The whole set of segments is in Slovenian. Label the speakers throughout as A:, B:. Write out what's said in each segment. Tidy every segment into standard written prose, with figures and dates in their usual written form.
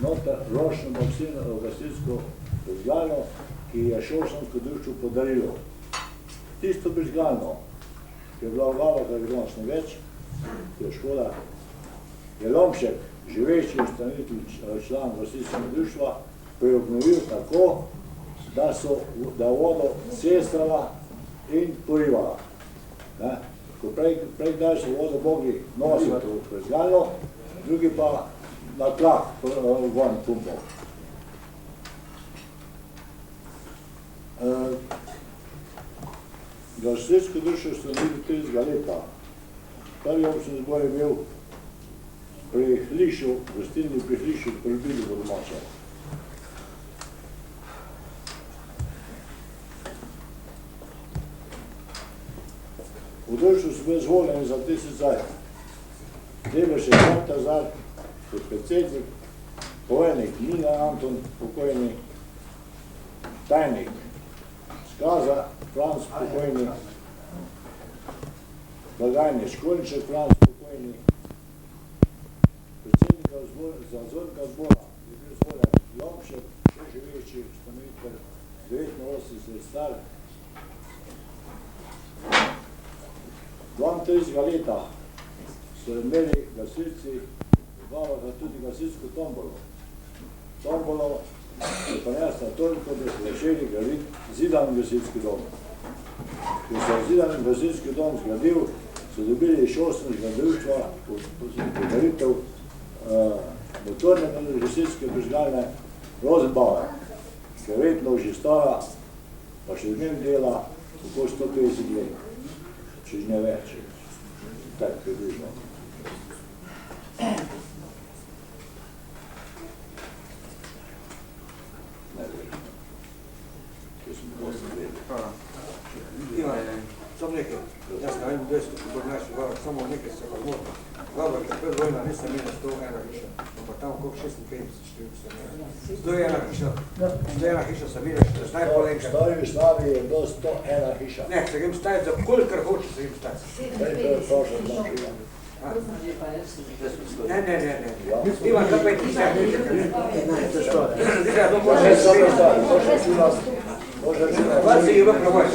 A: noter ročno maksivno gasilsko brizgalno, ki je šolskamsko društvo podarilo. Tisto brizgalno, ki je bila vala, kar je danes ne več, ki je škoda, je Lomšek, živeči ustanovitelj član gasilskega društva, preobnovil tako, da je vodo cestala in porivala. Ko prej kdaj so vodo mogli nositi v brizgalno, drugi pa na tlak von pumpal. Gasilsko društvo so bili 30 leta. Prvi občni zbor je bil pri Hlišu, gostilni pri Hlišu, pri Ljubilu v domače. V društvu so bili zvoljeni za 1000 zajt. Debež je Zar, kot predsednik, poveljnik Nina Anton, pokojni, tajnik Skaza, Franc, pokojni, blagajni Školniček, Franc, pokojni, predsednika nadzornega zbora je bil zvoljen Lomšek, še živeči ustanovitelj, 89 star. 32 leta so imeli gasilci v tudi gasilsko tombolo. Tombolo je prinesla toliko, da so začeli graditi zidan gasilski dom. Ko se je zidan gasilski dom zgradil, so dobili šolskega društva podaritev motorne gasilske brizgalne Rosenbauer, ki je verjetno že stara, pa še dnem dela okoli 150 let, če ne več. Tak približno.
B: Ivan, samo nekaj, jaz ne vem, da je kot naši govor, samo nekaj se pa zmotno. Govor, ker pred vojna nisem imela 101 hiša, pa tam okrog 56, 101 hiša. 101 hiša sem imela, še zdaj polenka.
A: V Stari Jugoslaviji je bilo 101 hiša.
B: Ne, se grem staviti, za kolikor hoče se grem staviti. Ne. Ivan, kaj pa je ti staviti? Vas je Ivan pravoč.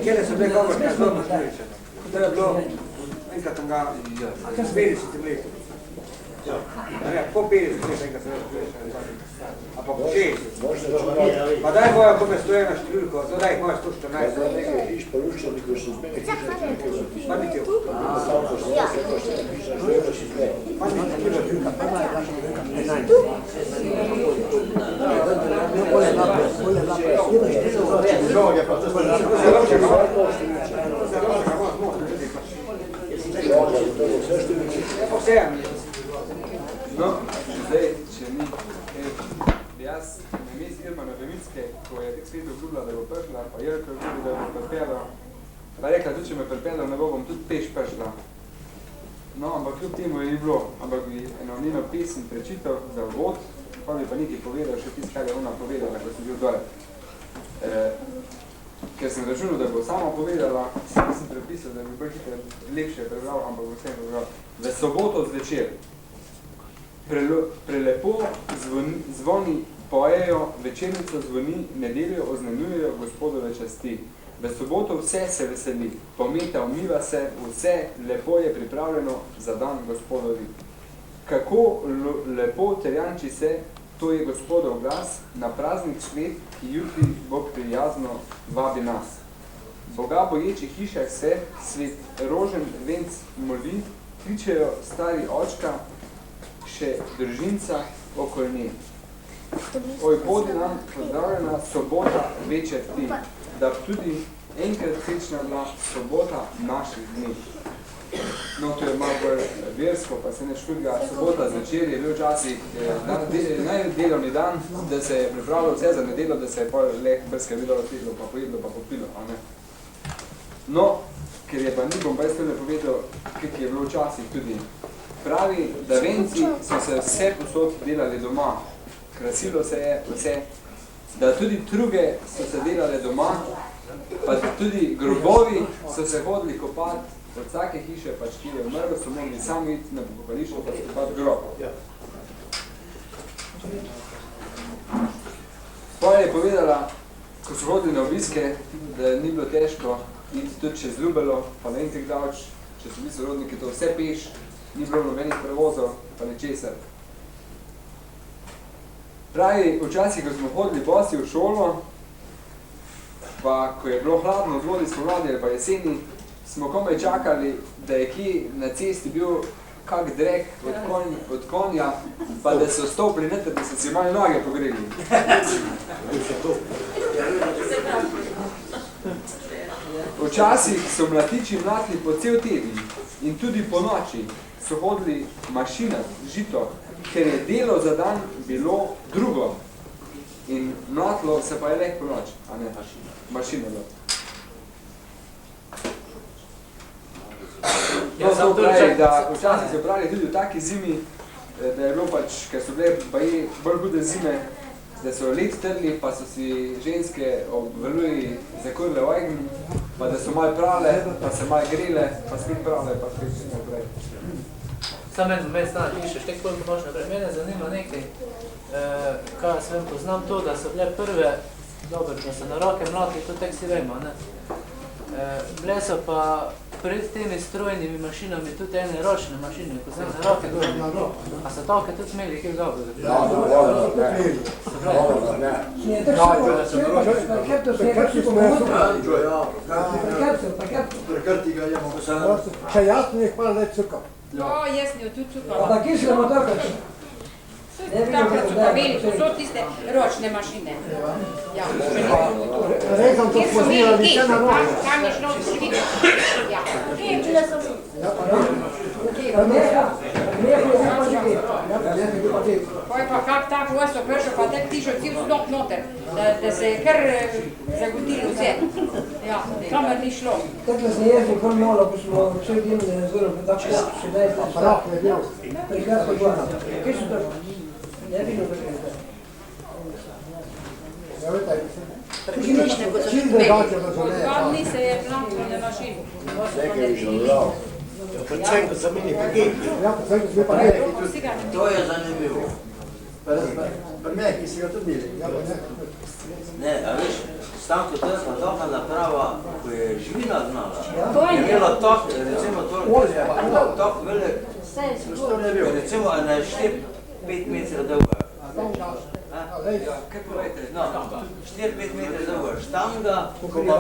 B: Kjene so bile govorke na zlobno števiče? To je bilo enkrat tam ga s 50 letom. Po 50 let enkrat se števiče. A pa po 60. Pa daj moja, ko me stoje na številko, daj moja 114.
A: Da nekaj hiš poruščali, ko še zmeni hiša.
B: Pa ni tjo.
C: No, zdaj, če mi, jaz na mesti Irmana Bemitske, ko je tek svet obljubila, da bo prišla, pa Jelko je obljubila, da bo pripela, pa rekla, tudi če me pripela, ne bom tudi peš prišla. No, ampak kljub temu je ni bilo, ampak bi eno njeno pesem prečital za vod, pa bi pa nekaj povedal, še tisto, kar je ona povedala, ko sem bil dole. Ker sem računal, da bo sama povedala, sem prepisal, da bi bolj lepše prebral, ampak vsem prebral. V soboto zvečer. Prelepo zvoni pojejo, večernico zvoni, nedeljo oznanjujejo gospodove časti. V soboto vse se veseli, pometa, umiva se, vse lepo je pripravljeno za dan gospodovi. Kako lepo terjanči se, to je gospodov glas, na praznik svet, ki jutri Bog prijazno vabi nas. Boga boječi hišah se, svet rožen venc moli, kličejo stari očka, še držinca okoli nje. Oj, bodi nam pozdravljena sobota večer ti, da tudi enkrat srečna bila sobota naših dni. No, to je malo bolj versko, pa se ne škodga, sobota zvečer je bil včasih najdelovni dan, da se je pripravljalo vse za nedeljo, da se je pol leh brske videlo, pa pojedlo, pa popilo, a ne. No, ker je pa ni, bom pa jaz tole povedal, kak je bilo včasih tudi. Pravi, da Venci so se vse posod delali doma, krasilo se je vse, da tudi truge so se delali doma, pa tudi grobovi so se hodili kopati od vsake hiše, pač ki je umrl, so mogli sami iti na pokopališče pa skopati grob. Pa je povedala, ko so hodili na obiske, da ni bilo težko iti tudi čez Ljubelo, pa ne intik davč, če so bili sorodniki, to vse peš, ni bilo nobenih prevozov, pa nečesar. Pravi, včasih, ko smo hodili bosi v šolo, pa ko je bilo hladno v vodi spomladi ali pa jeseni, smo komaj čakali, da je kje na cesti bil kak drek od konja, pa da so stopili noter, da so si malo noge pogreli. Včasih so mlatiči mlatili po cel teden in tudi po noči so hodili mašina, žito, ker je delo za dan bilo drugo. In mlatilo se pa je leh po noč, a ne mašina. Ja, to pravi, da včasih so pravi tudi v taki zimi, da je bilo pač, ker so bile baje bolj hude zime, da so let trli, pa so si ženske ob veluji zakurile ogenj, pa da so malo prale, pa se malo grele, pa spet prale, pa spet naprej.
D: Sam meni stane pišeš, tek koliko moš naprej. Mene zanima nekaj, kaj jaz vem, poznam to, da so bile prve, dobro, da so na roke mlatili, to tek si vemo, ne. Bile so pa pred temi strojnimi mašinami tudi ene ročne mašine, ko se na roke gledali. A so toke tudi imeli kaj dobro?
A: Ja,
E: Če jasno je hvala ne cukam.
F: No, jaz ne tudi cukam.
E: Pa kje se bomo takrat?
F: Takrat so pa bili, to so tiste ročne mašine. Ja,
E: Rezam to spoznila, ni še na novo.
F: Kam je šlo videti? Ja. Poj pa kak tak vosto prišel, pa tek tišel cel snop noter, da se je kar zagotilo vse. Ja, kamer ni šlo.
E: Takle se jezdi kar malo, ko smo vse dimne zelo, tako še daj pa prah je bil. Prekrasno gledam. Kje so to? Ne vidim, da je to.
F: Odpadni se je plantilo na mašinu.
A: nekaj je želel.
G: Predvsem, ko so meni paketi.
E: Ja, predvsem, ko smo paketi.
G: To je zanimivo. Pri meni, ki si ga tudi imeli. Ne, a veš, Stanko, to je pa taka naprava, ko je živina znala. Je imela tok, recimo tok velik, recimo na 4-5 metrov dolga.
C: Kaj povejte?
G: No, 4-5 metrov dolga štanga, ko pa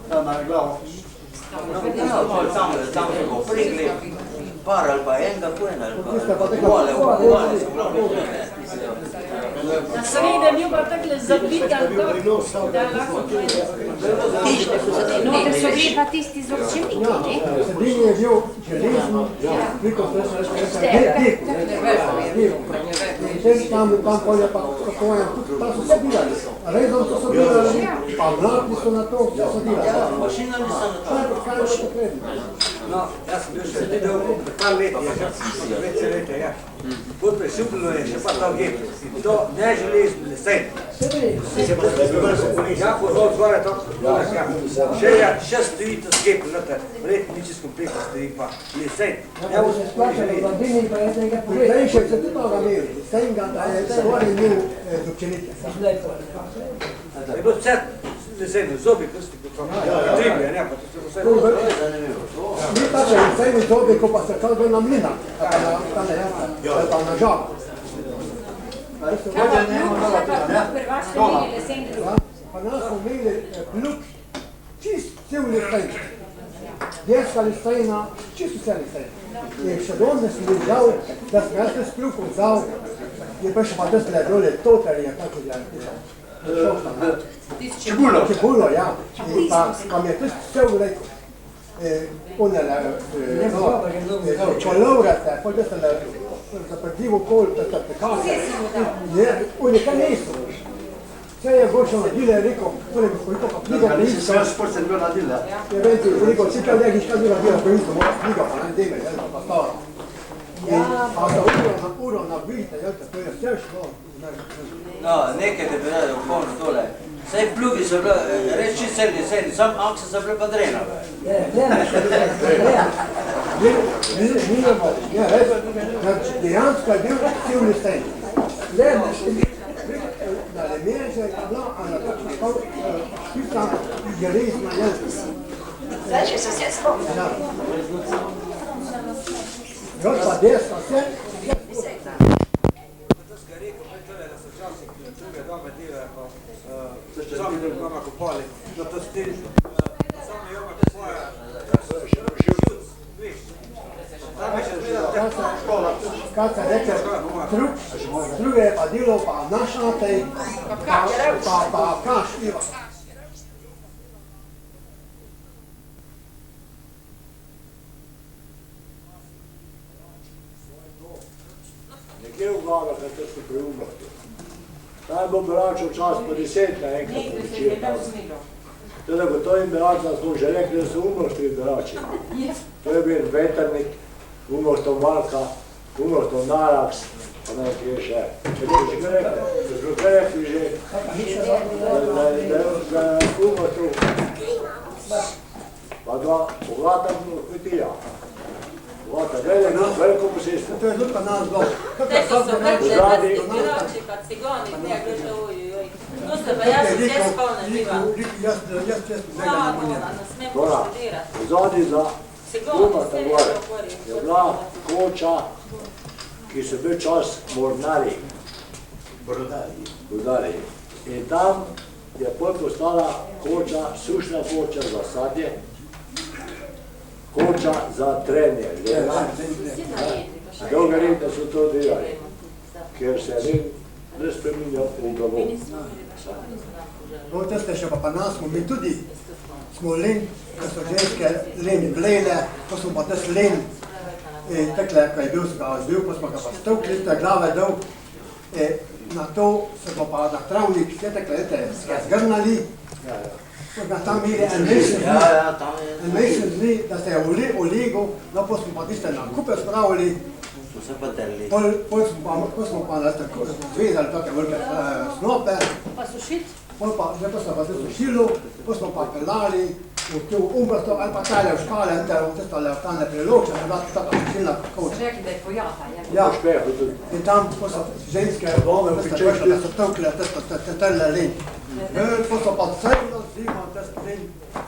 G: da na glavo. Tam so ga pregli, par ali pa enega pojena, ali pa kovale so glavne pojene.
F: Na sredem je pa takle zapitan tok, da lahko noter so bili pa tisti z občiniki, ne?
E: Sredini je bil železni, preko tam polje pa pokojen, tam so se bilali. Rezom so bilali, pa mlatni so na to, vse so bilali.
G: Mašina ni so na to.
E: Kaj je še potrebno?
B: No, jaz sem bil še dolgo, par let je že, več leta, ja. Pot presupljeno je še pa ta gep. To ne železni lesen. Ja, pozor, zgore to. Še stoji to gep, verjetno nič iz kompleta stoji pa lesen.
E: Ja, bo se splačali, v Ladini pa je tega pogled. Zdaj se tudi toga imeli, s tem ga, da je zgore imel zobčenike.
B: Je bilo vse lesen, zobi, prsti, kot so triblje, ne, pa to se vse.
G: To je zanimivo.
E: Ni tako, vsemi zobi, ko pa se kalbe na mlina, ali pa na žab.
F: Kaj pa pluk, pri vas ste imeli lesen drug?
E: Pa nas smo imeli pluk, čist cel lesen. Deska lesena, čisto vse lesen. In še danes mi žal, da sem jaz s plukom vzal, je pa še pa tesle dole totarje, kako je Čebulo, ja. In pa mi je tisto vse vlekel. Onele, čolovrate, pol tesle zaprdivo kol, tesle pekali. On je kaj niso. vse je boljše nadile, je rekel, torej bi koliko pa knjiga preiskal.
B: Sve šport se bil nadile.
E: Je rekel, vsi kaj nekaj škaj bila bila preiskal, knjiga pa ne deme, pa stala. A za uro nabijte, to je vse šlo.
G: No, nekaj te bi radi okonu tole. Saj plugi so bile, reči celni, sam akse so bile pa drenave.
E: Dejansko je bil civni sten. Da je mreža je bila, a na to čakal, špita jelezna jelka.
H: Zdaj, če se vse spomni.
E: Rod pa deska, vse.
B: Sami da doma kopali, da to stil, sami joma te svoje,
E: Kaj se reče, druge je pa delo, pa naš natej, pa kaš Iva.
A: Nekje v glavah na težko pri umrtu. Taj bom vračal čas po 10 na enkrat po večer tam. Teda gotovim berača smo že rekli, da so umrtvi berači. To je bil veternik, umrtov Marka, umrtov Naraks, pa nekaj še. Če že ga rekli, da smo kaj rekli že, da je umrtov, pa dva oglata kmetija. Ovata, veliko posestvo.
E: To je tudi pa nas dol.
H: Te so se vrče, da ste birači, pa cigoni, ne, gleče, ojojoj. To se pa jaz vse spolne živa.
E: Jaz
H: No, ne smemo študirati.
A: Vzadi za umrta gore je bila koča, ki so bil čas mornari. Brodari. In tam je pol postala koča, sušna koča za sadje, koča za trenje. Dolga leta so to delali, ker se je ne spreminjal v glavo.
E: To ste še pa nas smo mi tudi, smo len, ko so ženske len vlele, ko smo pa tes len, takle, ko je bil, so ga odbil, ko smo ga pa stovkli, te glave dol, na to se pa na travnik, vse takle, se zgrnali, na tam imeli en mesec dni, da se je olegel, no pa smo pa tiste na kupe spravili, pol smo pa zvezali take velike snope, pol pa, zdaj pa smo pa te sušilo, pol smo pa pelali v to umrto ali pa tale v škale, tisto leotalne priloče, da je bila taka sušilna koča.
F: Rekli, da je pojata, je.
E: Ja, in tam po so ženske prišle, da so tokle, te trle len. Po so pa celo zima, te len,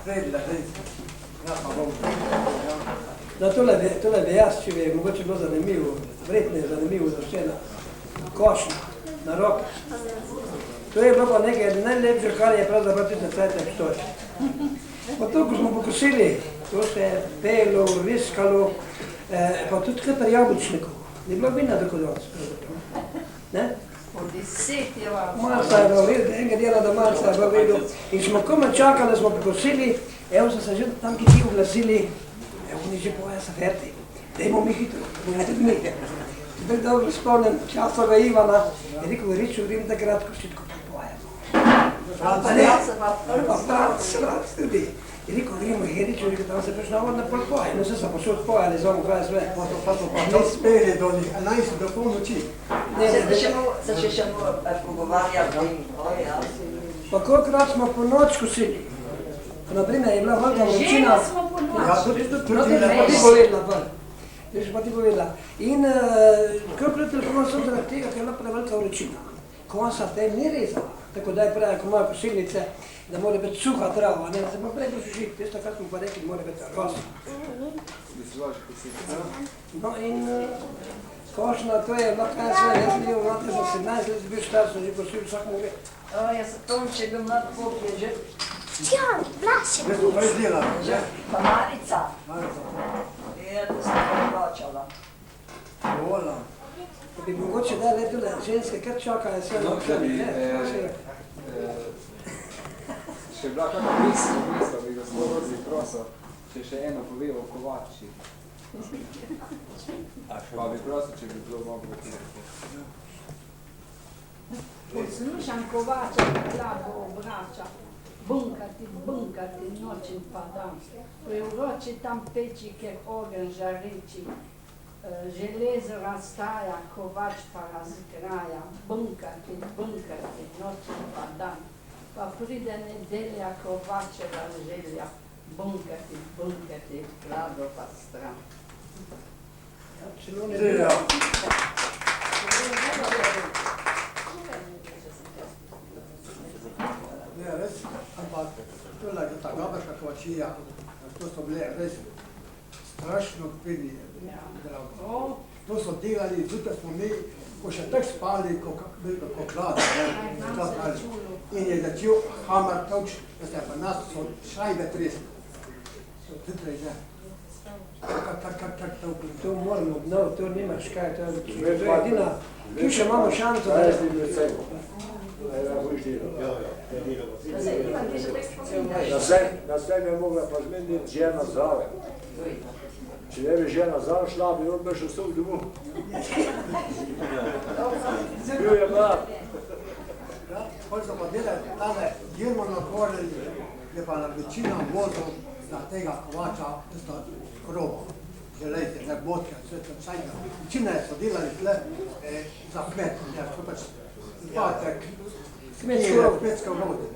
E: sredile ženske. Ja, pa bom.
I: No, tole bi jaz, če bi mogoče bilo zanimivo, vredno je zanimivo za vse na košnja, na roke. To je bilo pa nekaj najlepše, kar je pravzaprav tudi cajta obstoji. Pa to, ko smo pokosili, to se je pelo, viskalo, pa tudi klepar jabučnikov. Ni bilo vina tako danes, pravzaprav. Ne?
H: Po 10 je vam.
I: Malca je bilo vedno, enega dela do malca je bilo vedno. In smo komaj čakali, da smo pokosili, evo so se že tam ki oglasili, evo oni že povaja sa ferti, dajmo mi hitro, ne tudi mi. Zdaj dobro spomnim časova Ivana, je rekel, reči v Rim takrat, ko ščitko pripojemo. Franc tudi. Je rekel, gremo Herič, je rekel, tam se prišla vodna polpoje, no se so pa še odpojali, zvamo kraj sve.
E: Pa so pa ne speli do 11 do polnoči.
H: Se še pogovarjati o tem.
I: Pa kolikrat smo po noč kosili. Naprimer, je bila velika vročina.
H: Žena smo po
E: Ja,
H: noč.
E: tudi
I: Pa ti povedala, pa. Ti pa ti povedala. In kolikrat telefonov sem zaradi tega, ker je bila prevelika vročina. Konca tem ni rezala. Tako da je pravi, ko imajo kosilnice, da mora biti suha trava, ne, da se pa prej posuši. Tisto, kar smo pa rekli, mora biti rosa. No in košna, to je bila kaj sve, jaz sem bil vlate za 17 let, bil star, sem že posil vsak mu ve.
H: Jaz sem tom, če je bil mlad pop, je že
E: Jaz smo pa izdelali.
H: pa Marica. Ja, to sem pa plačala.
E: Dovoljno.
I: Da bi mogoče dali tudi ženske, kar čakajo sve na vsemi, ne?
C: Še bila kakva misla, bi gospod Rozi prosil, če še eno pove o Kovači. Pa bi prosil, če bi bilo mogo.
J: Poslušam Kovača, glavo obrača, bunkati noč in pa dan. Preuroči tam peči, ker ogenj žareči, železo raztaja, Kovač pa razkraja, bunkati noč in pa dan. Pa pride nedelja, Kovačeva želja, bunkati, glavo pa stran.
E: Ne, res, ampak tole je ta Gaberška kovačija, to so bile res strašno pridni delavci. To so delali, zjutraj smo mi, ko še tako spali, ko klad. In je začel hamar toč, da se pa nas so šajbe tresli. Zjutraj že.
I: To moramo obnoviti, to nimaš kaj, to je edina, tu še imamo šanco, da
A: Na sve je mogla pa zmeniti žena zraven. Če ne bi žena zraven šla, bi on prišel vsem domov. Bil je mlad.
E: Ko so pa delali tale Girmano koreli, je pa na večina vozov za tega Kovača, tisto robo, želejte, ne bodke, vse to vsajga. Večina so delali tle za kmet, ne, to pač patek, kmetska vode.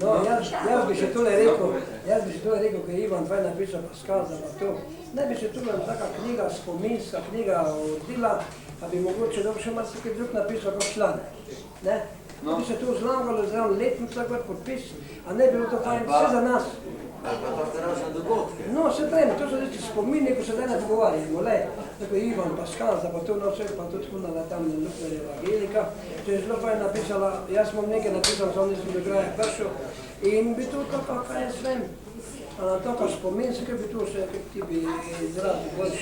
I: No, jaz bi še tole rekel, ko je Ivan Dvaj napisal Paskal za to, ne bi še tole taka knjiga, spominska knjiga odila, pa bi mogoče dobro še marsikaj drug napisal kot članek, ne? Bi se to zlagalo zraven letnica kot podpis, a ne bilo to fajn vse za nas.
G: Ali pa tako razne dogodke.
I: No, se treme, to so reči spomini, ko se danes pogovarjamo, le, tako Ivan Paskal, za pa to vse, pa tudi spunala tam na Lukner Evangelika, to je zelo fajn napisala, jaz sem nekaj napisal, samo nisem do kraja prišel, in bi to tako, kaj jaz vem, tako spominske bi to še, ti bi izrazil boljš,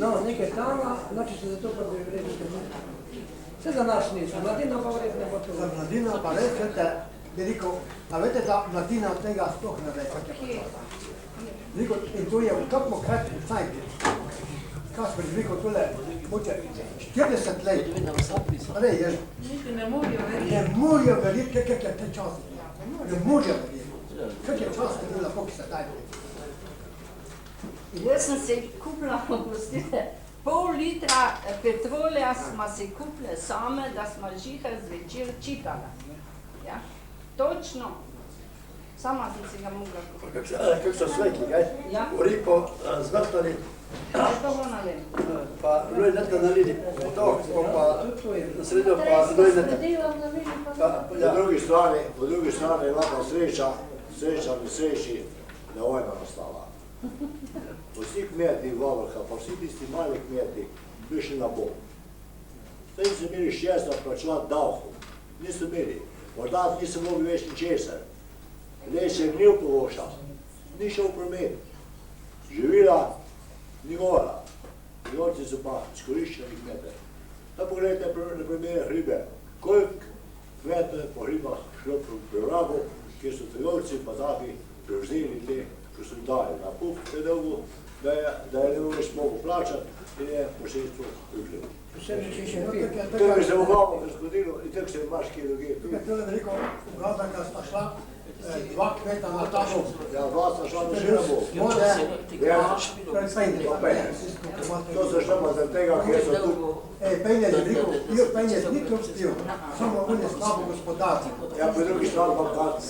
I: no, nekaj tamo, znači se za to pa bi reči, vse za nas nisem, mladina pa vred ne bo to.
E: Za mladina pa res, bi rekel, a vete, da mladina tega sploh ne ve. In to je v tako kratkem cajtu. Kasper, rekel tole, moče 40 let. Rej,
F: Ne
E: morajo verjeti, kak je te čas. Ne morajo verjeti. Kak je čas, da lahko ki se daj.
J: Jaz sem si kupila, pustite, pol litra petrolja smo si kupili same, da smo žihar zvečer čitala. Ja? Točno. Sama sem si ga mogla kupiti.
E: Kak so sveki, kaj?
J: Ja.
E: Ripo, zvrtali,
J: To bo na vem.
E: pa lojnete nalili. To, pa na sredo pa lojnete.
A: Po drugi strani je lahko sreča nesreči, da je vojna nastala. Vsi kmeti Vavrha, pa vsi tisti mali kmeti, bi šli na bok. Zdaj so imeli 6 plačevati davkov. Niso imeli. Morda niso mogli več ničesar. Leč je gnil povošal, ni šel v promet. Živila ni gola. Življenci so pa izkoriščeni kmete. Da pogledajte na primere hribe. Koliko kmetov je po hribah šlo pri vragu, kjer so trgovci pa taki prevzeli te, ko so dali na pup te dolgo, da je ne več mogel plačati in je posestvo prišel. To bi se v glavo zgodilo in tako se je marš kje druge.
E: Tukaj tole veliko ugazaka sta šla, 2 kmeta na tamo.
A: Ja, 2 sta šla na žirabo. To se šla pa za tega, kjer so tu.
E: Penjez ni tu spil, samo on je slabo gospodar.
A: Ja, po drugi strani pa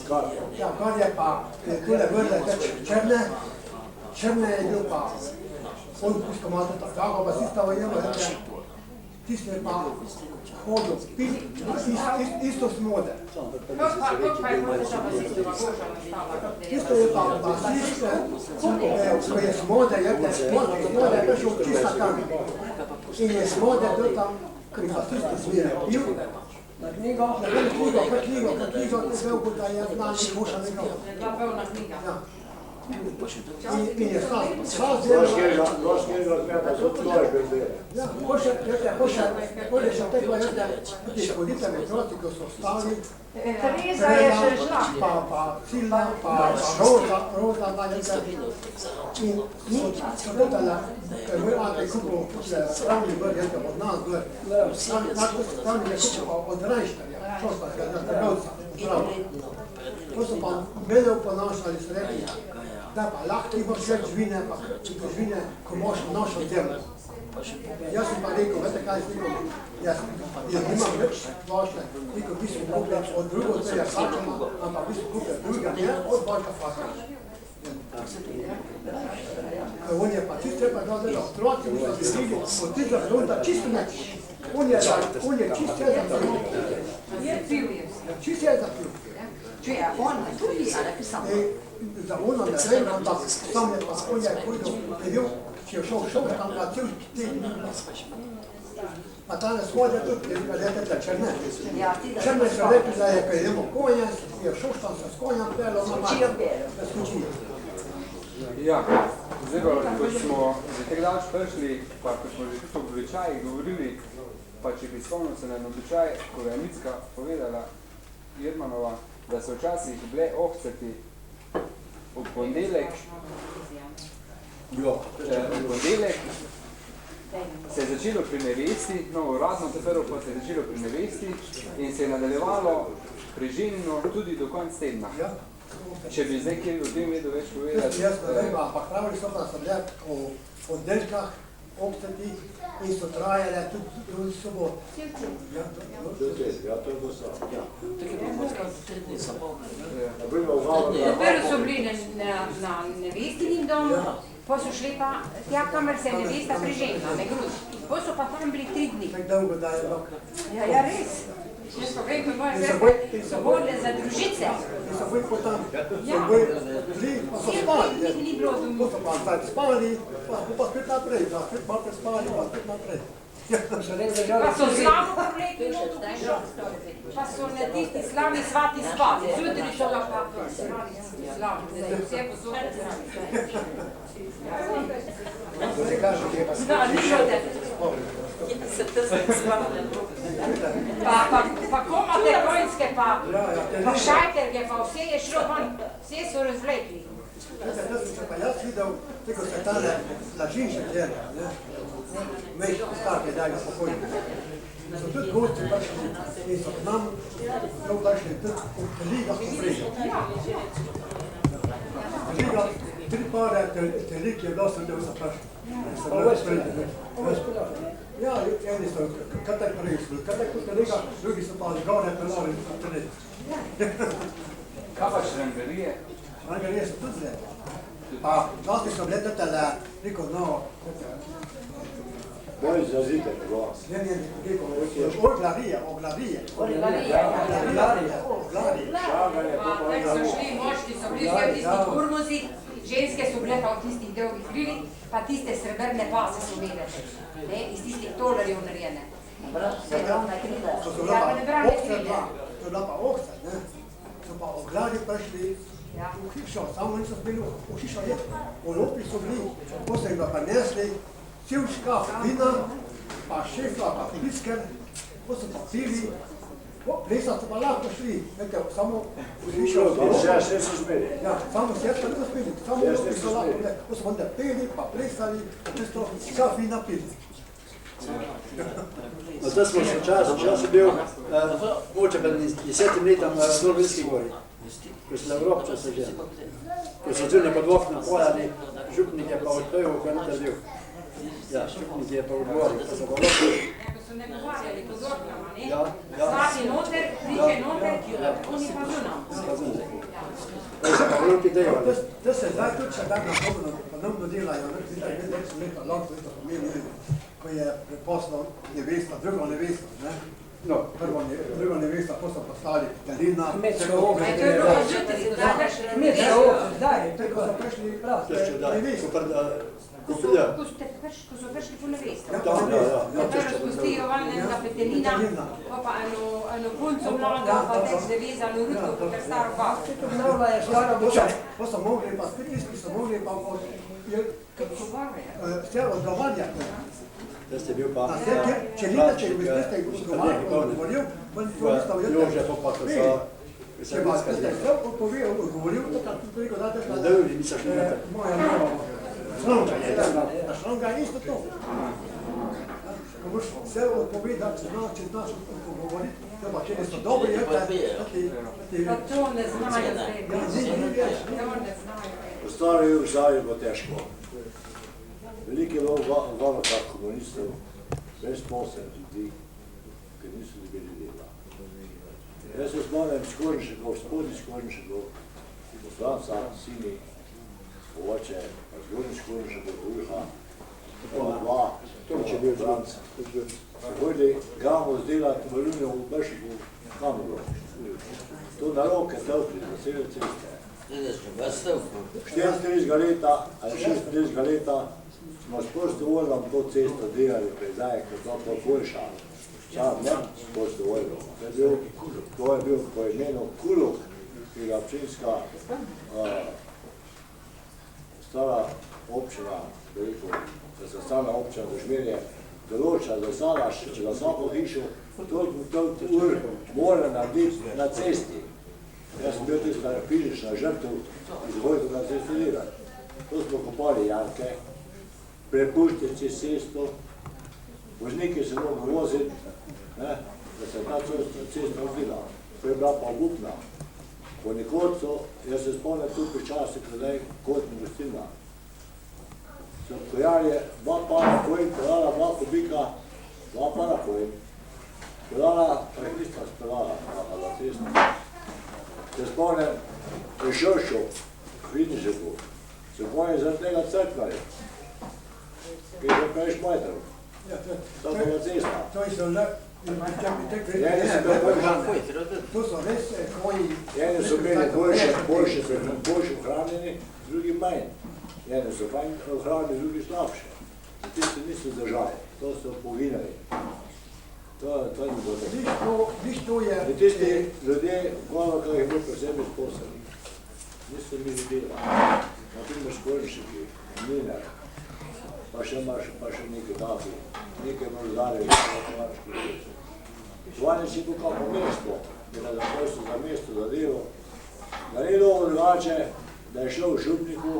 A: kar.
E: Ja, kar je pa tole vrle teč črne je bil pa, on pusko malo tako, pa si stavo jemo, tisti je pa hodil, isto smode. Tisto je pa basist, ko je smode, smode je prišel čista kamen. In je smode bil tam, ker basisti smire pil. Na knjigo, ne vem knjigo, kaj knjigo, to je vel, da je znani muša nekaj.
F: Bila pevna knjiga.
E: In je sam
A: Proškega kmeta so tvoje bezdele.
E: Ja, bolje še tekla tudi voditelji otroci, ko so ostali.
J: Tereza je še šla.
E: Pa Silna, pa Roza Malika. In so gledala, ker moj ate kupil pravni vrh, jaz ga od nas vrh. Pravni je kupil od Rajštarja, šostarja, na trgovca. To so pa mene oponašali, so rekli, da pa lahko imaš več žvine, pa žvine, ko moš našo zemljo. Jaz sem pa rekel, veste kaj sem rekel, jaz nimam več vaše, rekel, bi smo kupili od drugo celja fakama, ampak bi smo kupili druga, ne od vaša fakama. On je pa čisto treba da otroci, da bi bili od tega fronta čisto neč. On je čisto je zapil. Čisto je zapil.
J: Čuje, on tudi, ali pisam?
E: Za ono ne vem, ampak sam je pa on je hodil, bil, če je šel tam na cel teden. Pa ta ne shodja tudi, gledajte, Črne. Črne so rekli, da je, ko idemo konje, je šel tam se s konjem pelo, da skočijo.
C: Ja, zdaj pa, ko smo že tako daleč prišli, pa ko smo že tudi o običajih govorili, pa če bi spomnil se na en običaj, ko je Micka povedala Jermanova, da so včasih bile ohceti v ponedeljek, se je začelo pri nevesti, no uradno prvo pa se je začelo pri nevesti in se je nadaljevalo pri ženino tudi do konc tedna. Če bi zdaj kjer o tem vedel več povedati.
E: Jaz ne vem, ampak pravili so, da so bile o oddelkah, obceti in so trajale tudi sobot.
A: Ja, to je to sam.
F: Prvo so bili na nevestinim domu, pa so šli pa tja, kamer se je nevesta preženila, ne gruz. Pa so pa tam bili 3 dni.
E: Tako dolgo da je rok.
F: Ja, res. Jaz pa vem, ko moje srce so vodile za družice.
E: In so bili potem, so bili, pa so spali.
F: Ni bilo domu.
E: Pa so spali, pa spet naprej, pa spet malo spali, pa spet naprej.
F: Pa so slavo povlekli, pa so na tisti slavni svati spali. Zjutraj so ga pa slavni, vse posode da, ni žode. Pa komate konjske, pa šajterke, pa vse je šlo van, vse so razvlekli.
E: To sem se pa jaz videl, tako se tale lažinše dela, ne? Veš, stake dajo pokojni. So tudi gosti prišli in so k nam prišli tudi v ligah poprežili. Liga, 3 pare telik je bilo, sem del za prišli. Ja, eni so katek prišli, katek kot liga, drugi so pa zgore pelali za telik.
C: Kaj pa šrangerije?
E: Šrangerije so tudi zle. Pa dosti so bile tele, rekel, no,
A: To je zazitek glas.
E: ne, rekel, oglarije.
F: Tako so šli, moški so bili vse v tistih kurmuzi, ženske so bile pa v tistih dolgih krilih, pa tiste srebrne pase so imele, iz tistih tolarjev narejene.
E: To so bila pa ohca, ne? So pa oglari prišli v hišo, samo oni so bili v hišo jeti. Olopi so bili, ko so jim pa nesli, cel škaf vina, pa šefla, pa pisker, ko so pa pili, plesa so pa lahko šli, vete, samo v hišo.
A: Vse so zmeri.
E: Ja, samo sjesta ne so spili, samo olopi so lahko bili, ko so onda peli, pa plesali, tisto škaf vina pili.
K: No, zdaj smo še čas sem bil, moče pred 10 letom na Norvinski gori, ko sem Evropča se že, ko so zunaj pod okna pojali, župnik je pa odprl, ko je intervju. Ja, župnik je pa odgovoril, ko so pa Evropča.
F: Ko so ne govarjali pod oknama, ne?
K: Ja.
F: Slati noter, priče noter, oni pa zunaj.
K: Zdaj se pa Evropi dejali.
E: To se zdaj tudi še tako ponovno delajo, zdaj je 10 leta, lahko to pomeni, ko je preposlal nevesta, drugo nevesto, ne? No, drugo nevesta, ko so postali Talina.
I: Kmetska obra.
F: To je bilo pa zjutraj,
I: Kmetska obra, zdaj, tako so prišli prav.
K: To je še da,
E: Nevesta.
F: ko so prišli po nevesto. Prvo spustijo van enega petelina, pa eno punco mlada, pa tek zavezano rutko, pa kar staro babo.
E: To mravlja je stara boča. To so mogli, pa tisti so mogli, pa vse odgovarja.
K: Da ste bil pa...
E: Če ste odgovoril, to nista vjel.
K: Jože, to pa to so...
E: Če pa ste odgovoril, tako preko date...
K: Na dolji nisem šli na tako.
E: Moja nova. Šlonga je isto to. Ko moš vse odpovedati, če znaš odgovoriti, pa če ne so dobri, je pa...
F: Pa to ne znajo zdaj. To ne znajo.
A: V stari Jugoslaviji je bilo težko. Veliko je bilo govorka komunistov, brezposelnih ljudi, ki niso dobili dela. Jaz se spomnim Skornišekov, spodnji Skornišekov, Franca, sini, oče, zgodnji Skornišekov, Ulha, dva, Franca. So hodili gamo zdelati v Alunijo v Bršiku, kam bilo. To na roke topli, za cele ceste. 34 leta ali 36 leta smo s prostovoljnom to cesto delali predaj, kot smo to boljša. Sam ne s prostovoljnom. To je bil po imenu Kulok, ki je občinska stara občina, da se stara občina Žmirje določa za vsako hišo, toliko ur mora narediti na cesti. Jaz sem bil tista fizična žrtev iz Vojka na cesto delati. To smo kopali jarke, prepuščali čez cesto, vozniki se mogo voziti, da se ta cesta odvila. To je bila pa obupna. Ponekod so, jaz se spomnim tudi pri časi, kadaj kotni gostilna. So pojali dva para kojim, podala dva kubika, dva para kojim, podala prekrista spelala na cesto. Se spomnim, pri Šošu, Vidnišeku, se spomnim zaradi tega crkvali, ki je prejš metrov. To je bila cesta.
E: To je so le... To so res koji...
A: Eni so bili boljše ohranjeni, drugi manj. Eni so fajn ohranjeni, drugi slabše. Tisti niso zdržali, to so poginali. To ni bilo tako. In tisti ljudje, malo kaj je bil posebej sposobni, niso imeli dela. Naprimer Skornišeki, Mlinar, pa še nekaj taki, nekaj moždarjev, Zvanič je bil kako mesto, bila za mesto, za delo. Da ni dobro drugače, da je šel v župniku,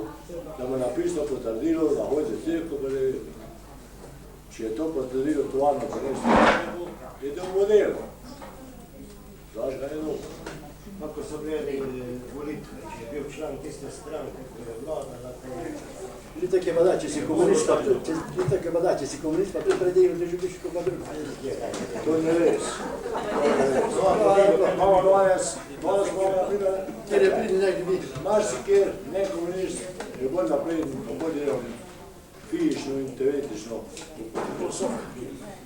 A: da mu napisal potrdilo, da hodi v cerkev, pa da je če je to potrdilo tovarno preneslo v župniku, je to modelo. Znaš ga ne dobro.
L: Ko so bili volitve, če je bil član tiste stranke, ko je vladala,
K: Litek je vada, če si komunist, pa predelo, da živiš kot pa drugo.
A: To ni res. Imamo danes smo naprimer,
K: Kjer je pridni nekaj vidi.
A: marsikjer ne komunist, je bolj napreden, bolj delovni, fizično in teoretično.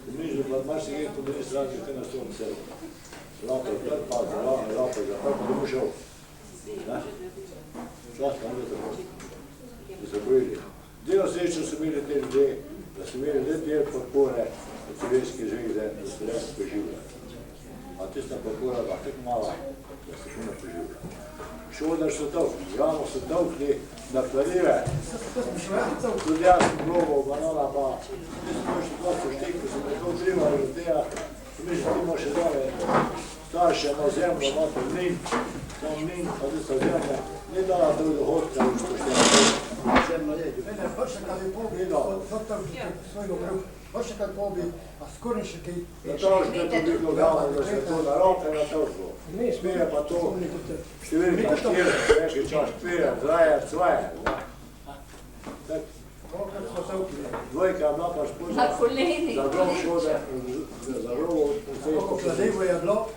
A: Komunizmu pa marsikjer komunist radi te na stolni sebe. Lapa je prpa, lapa je zaprpa, da bo šel. Čas pa ne tako. Da se bojili. Delo srečno so imeli te ljudje, da so imeli le del podpore od Sovjetske zveze, da se res preživljajo. A tista podpora pa tako mala, da se puno preživlja. Šodar so tolkli, rano so tolkli na kladive. Tudi jaz sem global, banana pa, nisem moš tako poštik, ko sem tako primali od tega, mislim, ti imaš še dole starše na zemljo, imate mlin, sam mlin, pa tista zemlja, ni dala do dohodka, už to števa.
K: Zemlja je.
E: Mene, baš kad je pobi, svojega brug, baš kad pobi, a Skornišeki...
A: Na to što je to bilo glavno, da se to na roke na tožbo. Smije pa to številka 4, neki čas 4, zraja, cvaja. Dvojka je bila pa špoža za drog šode, za rovo.
E: Kladivo je bilo,